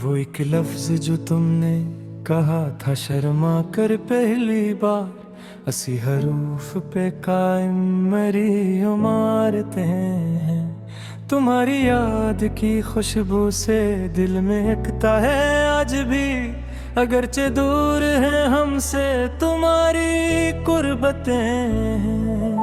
वो एक लफ्ज जो तुमने कहा था शर्मा कर पहली बार, असी हरूफ पे कायम मरी मारते हैं। तुम्हारी याद की खुशबू से दिल में एकता है आज भी, अगरचे दूर है हमसे तुम्हारी कुर्बतें हैं।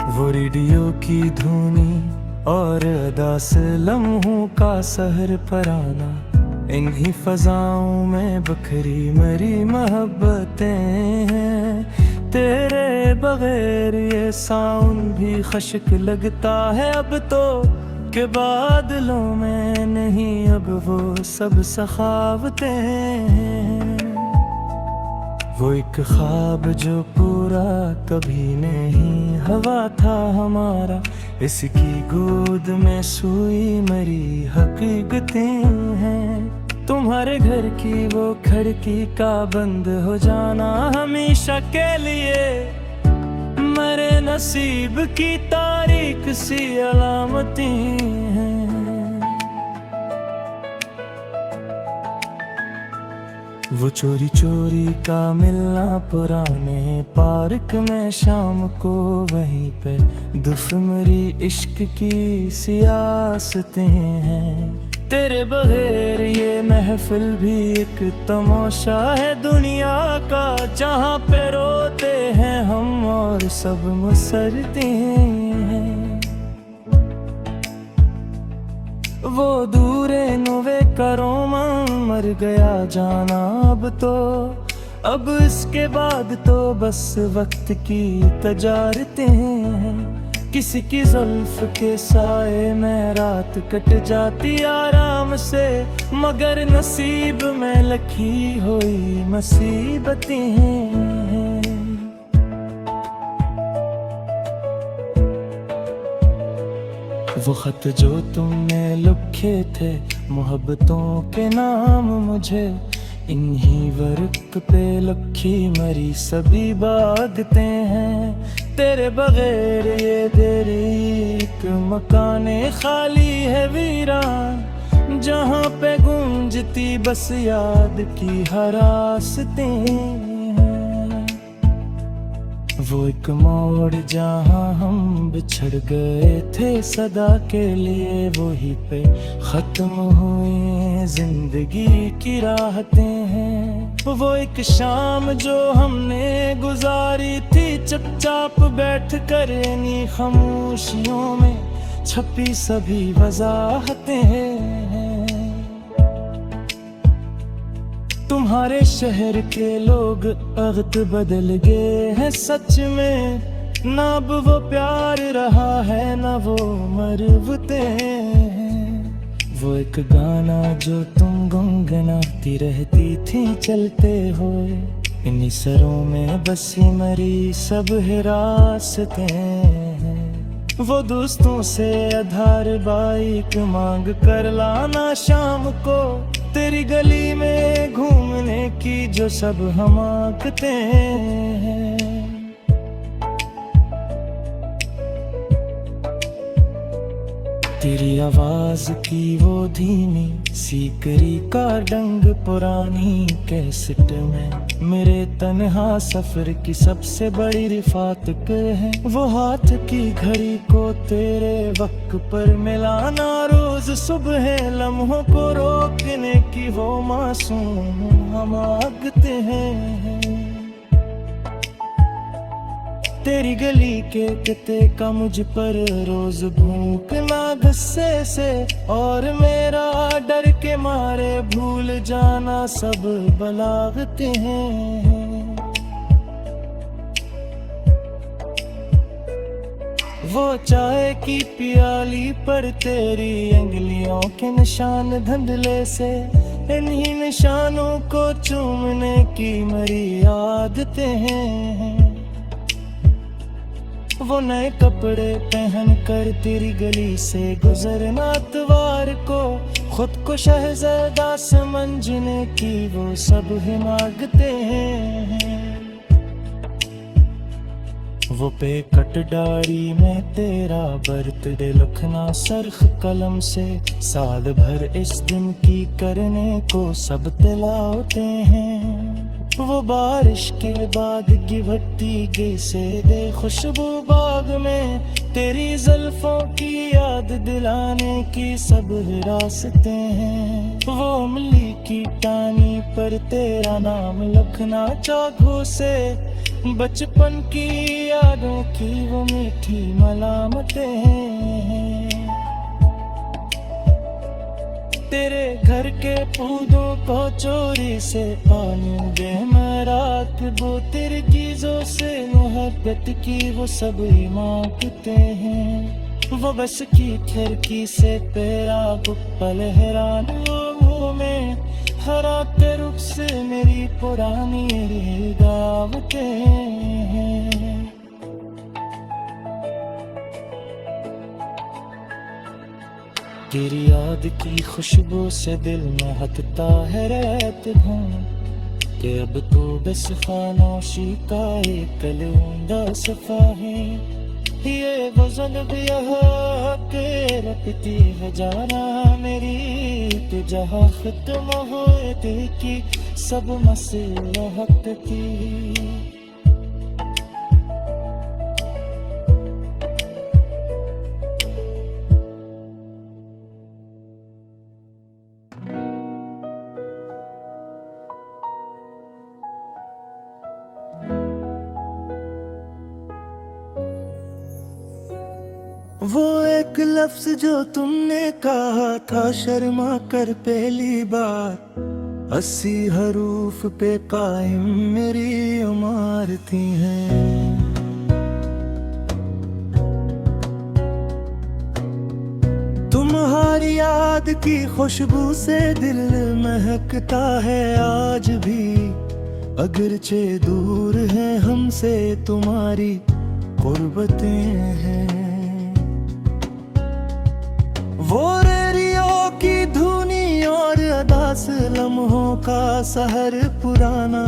वो रेडियो की धुनी और अदा से लम्हों का सहर पराना, इन्हीं फजाओं में बखरी मरी मोहब्बतें हैं। तेरे बगैर ये साउंड भी खश्क लगता है अब तो, के बादलों में नहीं अब वो सब सखावतें हैं। वो एक ख्वाब जो पूरा कभी नहीं हवा था हमारा, इसकी गोद में सोई मरी हकीकतें हैं। तुम्हारे घर की वो खिड़की का बंद हो जाना हमेशा के लिए, मेरे नसीब की तारीख सी अलामतें हैं। वो चोरी चोरी का मिलना पुराने पार्क में शाम को, वहीं पे दुश्मनी इश्क की सियासतें हैं। तेरे बगैर ये महफिल भी एक तमाशा है दुनिया का, जहाँ पे रोते हैं हम और सब मुसरते हैं। वो दूरे नोवे करोमा मर गया जाना अब इसके बाद तो बस वक्त की तजारतें हैं। किसी की जुल्फ के साए में रात कट जाती आराम से, मगर नसीब में लिखी हुई मुसीबतें हैं। वो खत जो तुमने लिखे थे मोहब्बतों के नाम मुझे, इन्हीं वर्क पे लखी मरी सभी बागतें हैं। तेरे बगैर ये तेरी एक मकाने खाली है वीरान, जहाँ पे गूंजती बस याद की हरासतें हैं। वो एक मोड़ जहाँ हम बिछड़ गए थे सदा के लिए, वही पे खत्म हुई जिंदगी की राहतें हैं। वो एक शाम जो हमने गुजारी थी चुपचाप बैठ कर इन्हीं खामोशियों में छपी सभी वजाहतें हैं। तुम्हारे शहर के लोग अगत बदल गए हैं सच में, ना अब वो प्यार रहा है ना वो मरवते हैं। वो एक गाना जो तुम गुनगुनाती रहती थी चलते हुए, इन्हीं सरों में बसी मरी सब हिरासतें हैं। वो दोस्तों से आधार बाइक मांग कर लाना शाम को, तेरी गली में घूमने की जो सब हम आंकते हैं। तेरी आवाज की वो धीमी सीकरी का डंग पुरानी कैसेट में मेरे तन्हा सफर की सबसे बड़ी रिफात है। वो हाथ की घड़ी को तेरे वक्त पर मिलाना, रोज सुबह लम्हों को रोकने की वो मासूम हम मांगते हैं। तेरी गली के कते का मुझ पर रोज भूखना गुस्से से, और मेरा डर के मारे भूल जाना सब बलागते हैं। वो चाय की प्याली पर तेरी अंगलियों के निशान धुंधले से, इन्हीं निशानों को चूमने की मरी आदतें हैं। वो नए कपड़े पहन कर तेरी गली से गुजरना इतवार को, खुद को शहजादा समझने की वो सब हिमागते हैं। वो पे कट डारी में तेरा बर्थडे लिखना सरख कलम से, साल भर इस दिन की करने को सब दिलाते हैं। वो बारिश के बाद गिरती गे से दे खुशबू बाग में, तेरी जुल्फों की याद दिलाने की सब रास्ते हैं। वो उंगली की टानी पर तेरा नाम लिखना चाकू से, बचपन की यादों की वो मीठी मलामतें हैं। तेरे घर के पौधों को चोरी से पानी दे मैं रात, वो तेरी चीजों से मोहब्बत की वो सब मांगते हैं। वो बस की खिड़की से तेरा गुप्पल हैरान वो में, हरा के रुख से मेरी पुरानी गावतें हैं। तेरी याद की खुशबू से दिल महकता है रहत हूँ, कि अब तो बस खामोशी का एक कलूंगा सफा है। ये गज़ल भी यहाँ के रखती है जाना मेरी, तो जहाँ खत्म हुए दिल की सब मसलहत की। वो एक लफ्ज जो तुमने कहा था शर्मा कर पहली बार, 80 हरूफ पे कायम मेरी इमारतें हैं। तुम्हारी याद की खुशबू से दिल महकता है आज भी, अगरचे दूर है हमसे तुम्हारी कुर्बतें हैं। वो रेडियो की धुनी और अदास लम्हों का सहर पुराना,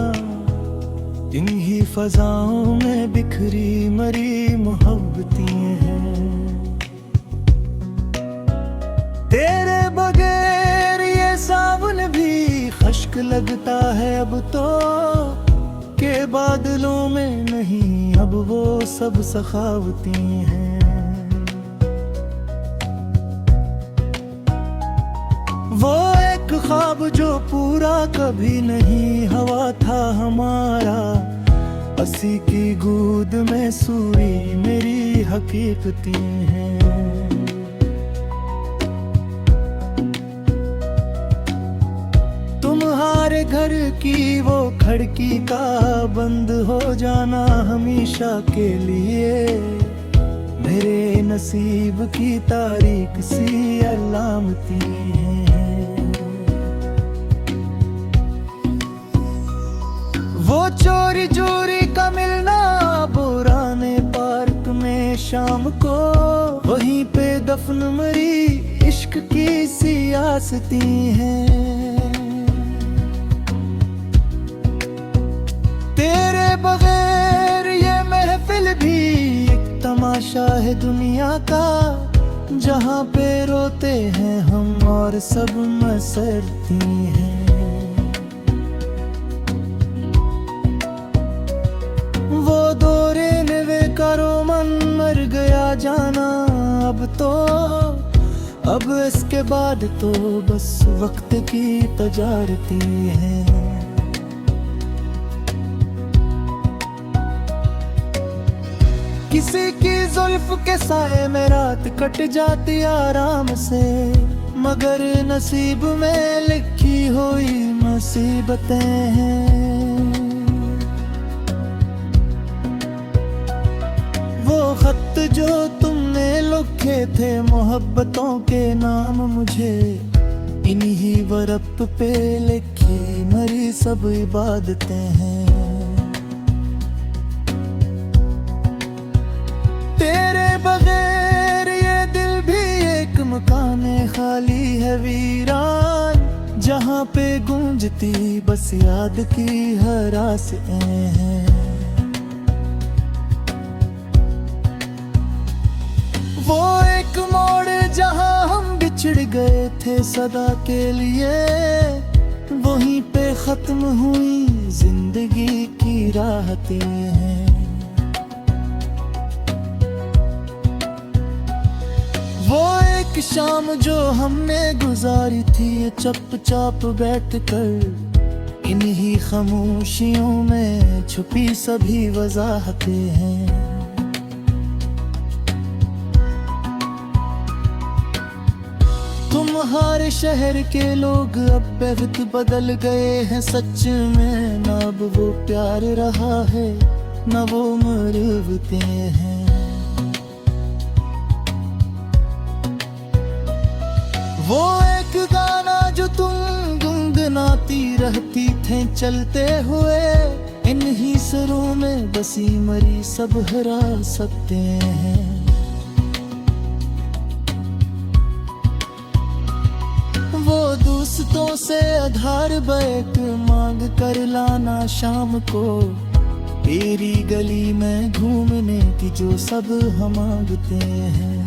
इन्हीं फजाओं में बिखरी मरी मोहब्बतें हैं। तेरे बगैर ये सावन भी खश्क लगता है अब तो, के बादलों में नहीं अब वो सब सखावती हैं। वो एक ख्वाब जो पूरा कभी नहीं हुआ था हमारा, 80 की गोद में सूरी मेरी हकीकतें हैं। तुम्हारे घर की वो खिड़की का बंद हो जाना हमेशा के लिए, मेरे नसीब की तारीख सी अलामती है। वो चोरी चोरी का मिलना पुराने पार्क में शाम को, वहीं पे दफन मरी इश्क की सियासती हैं। तेरे बगैर ये महफिल भी एक तमाशा है दुनिया का, जहाँ पे रोते हैं हम और सब मसरती हैं। वो दौरे नवे करो मन मर गया जाना अब तो, अब इसके बाद तो बस वक्त की तजारती है। किसी की जुल्फ के साए में रात कट जाती आराम से, मगर नसीब में लिखी हुई मुसीबतें हैं। वो खत जो तुमने लिखे थे मोहब्बतों के नाम मुझे, इन्हीं वरप पे लिखी मरी सब इबादतें हैं। तेरे बगैर ये दिल भी एक मकाने खाली है वीरान, जहाँ पे गूंजती बस याद की हरासें हैं। वो एक मोड़ जहां हम बिछड़ गए थे सदा के लिए, वहीं पे खत्म हुई जिंदगी की राहतें हैं। वो एक शाम जो हमने गुजारी थी चुपचाप बैठकर, इन्हीं खामोशियों में छुपी सभी वजाहतें हैं। तुम्हारे शहर के लोग अब बहुत बदल गए हैं सच में, न अब वो प्यार रहा है न वो मरवते हैं। वो एक गाना जो तुम गुनगुनाती रहती थे चलते हुए, इन्हीं सरों में बसी मरी सब हरा सकते हैं। वो दोस्तों से आधार बैठ मांग कर लाना शाम को, तेरी गली में घूमने की जो सब हम मांगते हैं।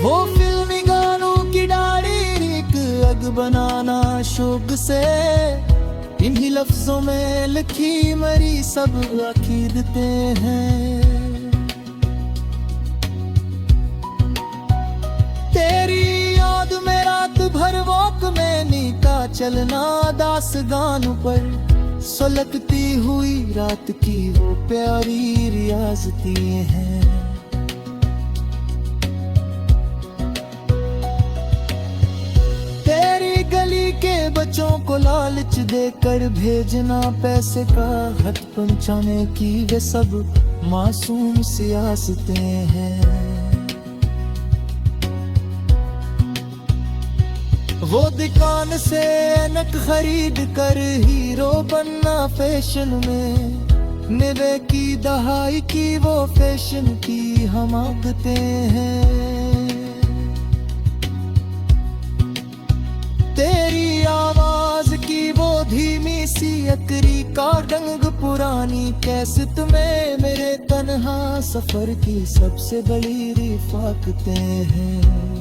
वो फिल्मी गानों की डायरी एक अग बनाना शौक से, इन्हीं लफ्जों में लिखी मरी सब अकीदते हैं। भर वॉक में नीका चलना दास गानों पर, सुलगती हुई रात की वो प्यारी रियाजती हैं। तेरी गली के बच्चों को लालच देकर भेजना पैसे का हथ पहुंचाने की वे सब मासूम सियासतें हैं। वो दुकान से ऐनक खरीद कर हीरो बनना फैशन में, निवे की दहाई की वो फैशन की हम मांगते हैं। तेरी आवाज की वो धीमी सी अकरी का डंग पुरानी कैसेट में मेरे तन्हा सफर की सबसे बड़ी रिफाकतें हैं।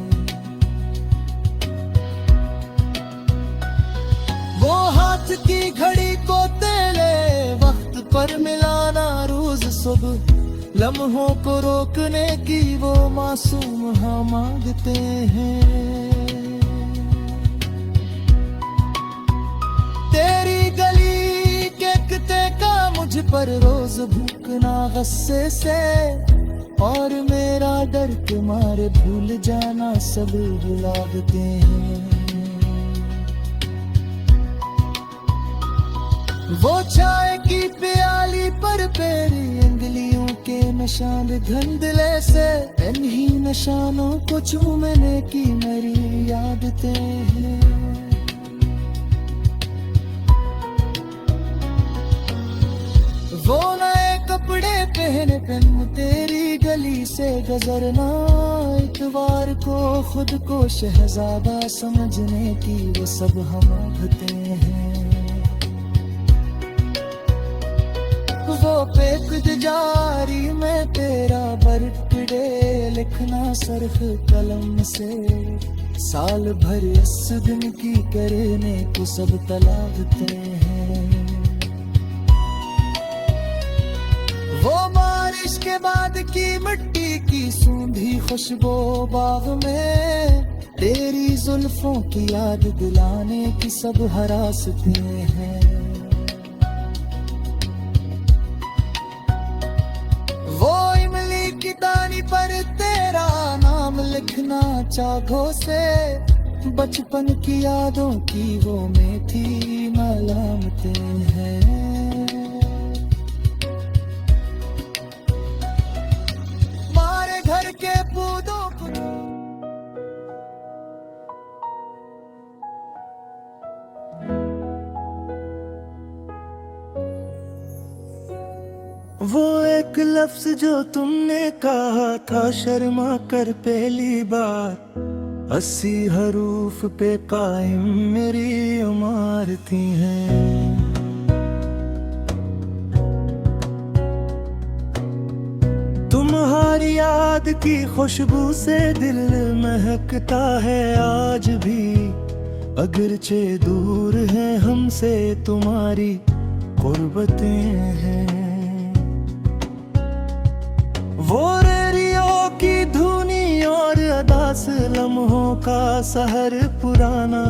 वो हाथ की घड़ी को तेले वक्त पर मिलाना रोज सुबह, लम्हों को रोकने की वो मासूम हम मांगते हैं। तेरी गली के किते का मुझ पर रोज भूखना गुस्से से, और मेरा डर के मारे भूल जाना सब बुलाते हैं। वो चाय की प्याली पर तेरी उंगलियों के निशान धुंधले से, इन्हीं निशानों को चूमने की मेरी आदतें हैं। वो नए कपड़े पहने फिल्म तेरी गली से गुजरना, इतवार को खुद को शहजादा समझने की वो सब हम मांगते हैं। वो पेक जारी में तेरा बर्थडे लिखना सरख कलम से, साल भर इस दिन की करने को सब तलाकते हैं। वो बारिश के बाद की मिट्टी की सूंधी खुशबू बाग में, तेरी जुल्फों की याद दिलाने की सब हरासतें हैं। दानी पर तेरा नाम लिखना चाघों से, बचपन की यादों की वो मीठी मलामतें हैं। मारे घर के पौधों को वो एक लफ्ज जो तुमने कहा था शर्मा कर पहली बार, 80 हरूफ पे कायम मेरी इमारतें हैं। पुरानी याद की खुशबू से दिल महकता है आज भी। अगरचे दूर है हमसे तुम्हारी गुर्बतें हैं। वो रेडियो की धुनी और अदास लम्हों का सहर पुराना,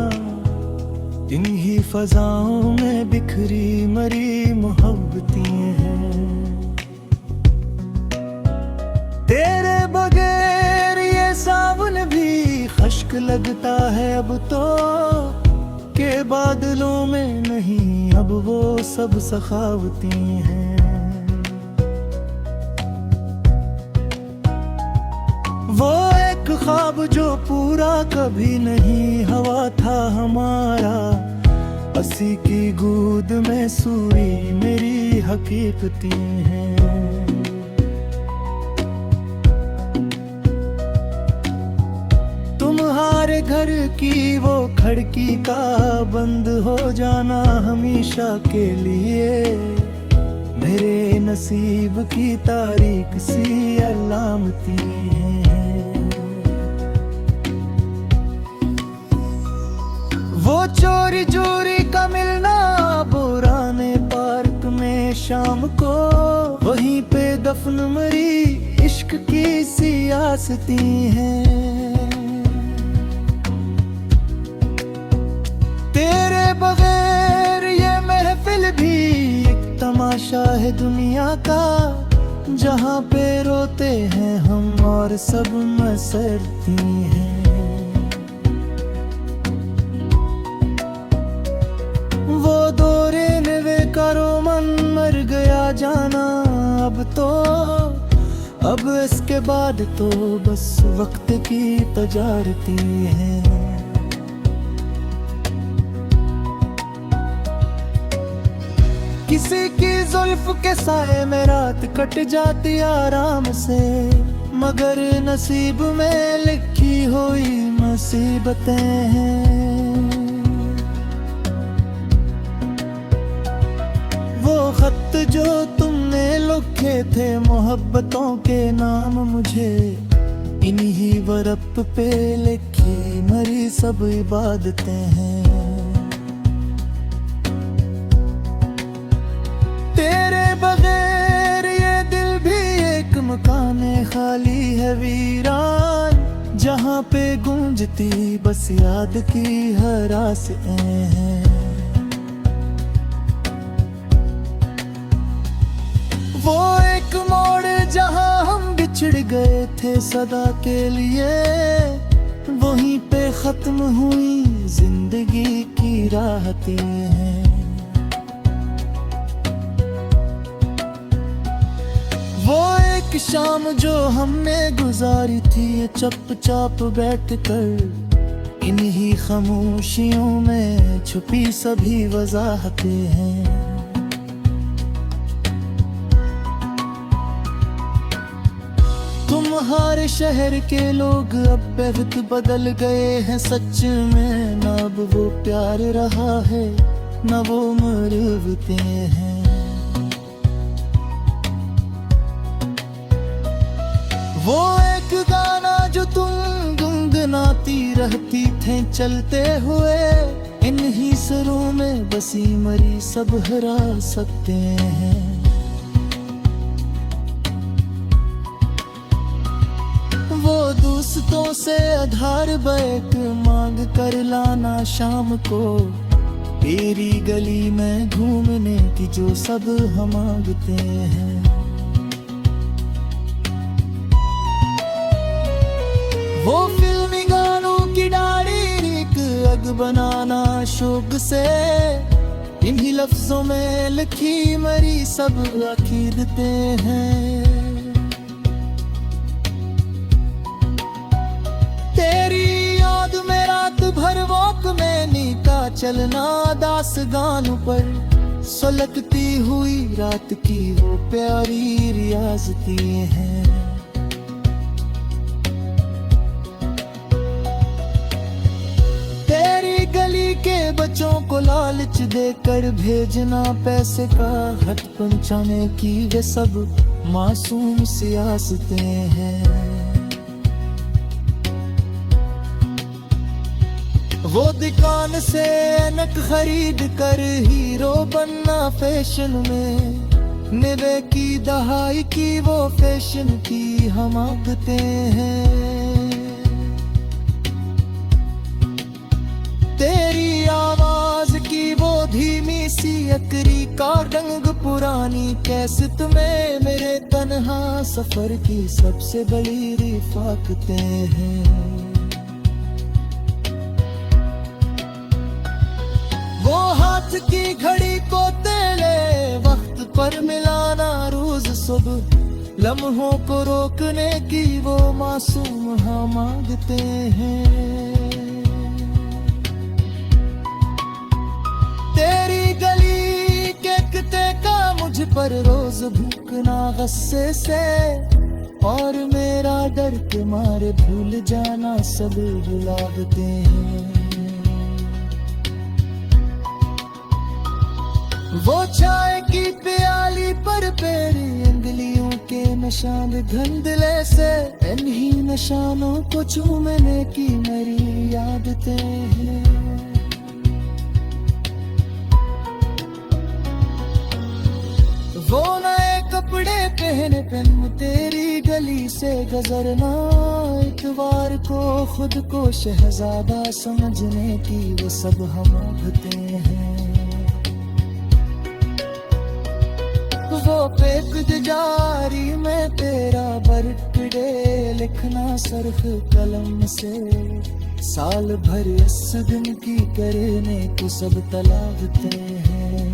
इन्हीं फजाओं में बिखरी मरी मोहब्बतें हैं। तेरे बगैर ये सावन भी खश्क लगता है अब तो, के बादलों में नहीं अब वो सब सखावती हैं। वो एक ख्वाब जो पूरा कभी नहीं हुआ था हमारा, हंसी की गोद में सूरी मेरी हकीकतें हैं। तुम्हारे घर की वो खिड़की का बंद हो जाना हमेशा के लिए मेरे नसीब की तारीख सी अलामती है। वो चोरी चोरी का मिलना पुराने पार्क में शाम को, वहीं पे दफन मरी इश्क की सियासती हैं। तेरे बगैर ये महफिल भी एक तमाशा है दुनिया का, जहाँ पे रोते हैं हम और सब मसरती हैं। वो दौरे नवे का रोमन मर गया जाना अब तो, अब इसके बाद तो बस वक्त की तजारती है। किसी की जुल्फ के साए में रात कट जाती आराम से, मगर नसीब में लिखी हुई मुसीबतें हैं। वो खत जो तुमने लिखे थे मोहब्बतों के नाम, मुझे इन्हीं वरप पे लिखी मरी सब इबादतें हैं। बगैर ये दिल भी एक मकान खाली है वीरान, जहाँ पे गूंजती बस याद की हरासें हैं। वो एक मोड़ जहाँ हम बिछड़ गए थे सदा के लिए, वहीं पे खत्म हुई जिंदगी की राहतें हैं। वो एक शाम जो हमने गुजारी थी चुपचाप बैठकर, इन्हीं खामोशियों में छुपी सभी वजाहतें हैं। तुम्हारे शहर के लोग अब बहुत बदल गए हैं सच में, न अब वो प्यार रहा है न वो मरवते हैं। वो एक गाना जो तुम गुनगुनाती रहती थे चलते हुए, इन्हीं सरों में बसी मरी सब हरा सकते हैं। वो दोस्तों से आधार बैठ मांग कर लाना शाम को, तेरी गली में घूमने की जो सब हम मांगते हैं। वो फिल्मी गानों की डाली एक अग बनाना शौक से, इन्हीं लफ्जों में लिखी मरी सब अकीदतें हैं। तेरी याद में रात भर वॉक में नीका चलना दास गानों पर, सुलगती हुई रात की वो प्यारी रियाजती हैं। गली के बच्चों को लालच देकर भेजना पैसे का खत पहुंचाने की, वे सब मासूम सियासतें हैं। वो दुकान से ऐनक खरीद कर हीरो बनना फैशन में, निवे की दहाई की वो फैशन की हम आदते हैं। तेरी आवाज की वो धीमी सी अकरी का रंग पुरानी कैसेट में मेरे तन्हा सफर की सबसे बड़ी रिफाकतें हैं। वो हाथ की घड़ी को तेरे वक्त पर मिलाना रोज सुबह, लम्हों को रोकने की वो मासूम हाँ मांगते हैं। तेरी गली के किते का मुझ पर रोज भूखना गुस्से से, और मेरा डर के मारे भूल जाना सब बुलाते हैं। वो चाय की प्याली पर तेरी उंगलियों के निशान धुंधले से, इन्हीं निशानों को चूमने की मेरी आदतें हैं। वो नए कपड़े पहने पहन तेरी गली से गुजरना, इतवार को खुद को शहजादा समझने की वो सब हम आदतें हैं। वो पेकुद जारी में तेरा बर्थडे लिखना सरफ कलम से, साल भर इस दिन की करने को सब तलावते हैं।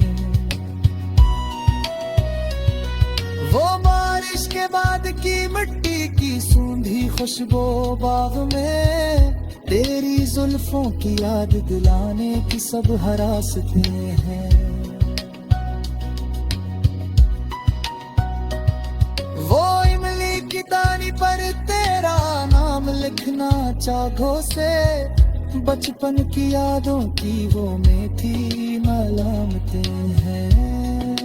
वो बारिश के बाद की मिट्टी की सूंधी खुशबू बाग में, तेरी जुल्फों की याद दिलाने की सब हरासतें हैं। दानी पर तेरा नाम लिखना चागों से, बचपन की यादों की वो मीठी मलामतें हैं।